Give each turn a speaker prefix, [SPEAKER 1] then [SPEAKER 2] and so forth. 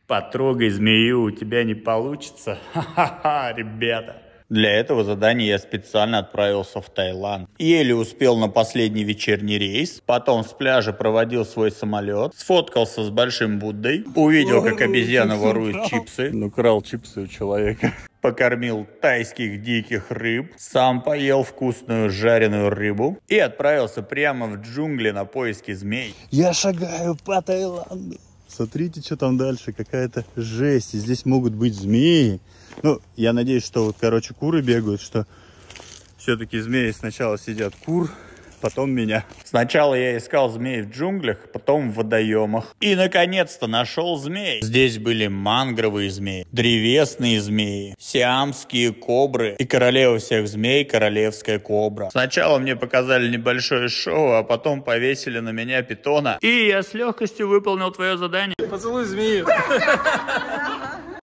[SPEAKER 1] Потрогай змею, у тебя не получится. Ха-ха-ха, ребята. Для этого задания я специально отправился в Таиланд. Еле успел на последний вечерний рейс, потом с пляжа проводил свой самолет, сфоткался с Большим Буддой, увидел, как обезьяна ворует чипсы. Ну, крал чипсы у человека. Покормил тайских диких рыб, сам поел вкусную жареную рыбу и отправился прямо в джунгли на поиски змей. Я шагаю по Таиланду. Смотрите, что там дальше, какая-то жесть. И здесь могут быть змеи. Ну, я надеюсь, что вот, короче, куры бегают, что все-таки змеи сначала сидят кур, потом меня. Сначала я искал змей в джунглях, потом в водоемах. И, наконец-то, нашел змей. Здесь были мангровые змеи, древесные змеи, сиамские кобры и королева всех змей, королевская кобра. Сначала мне показали небольшое шоу, а потом повесили на меня питона. И я с легкостью выполнил твое задание.
[SPEAKER 2] Поцелуй змею.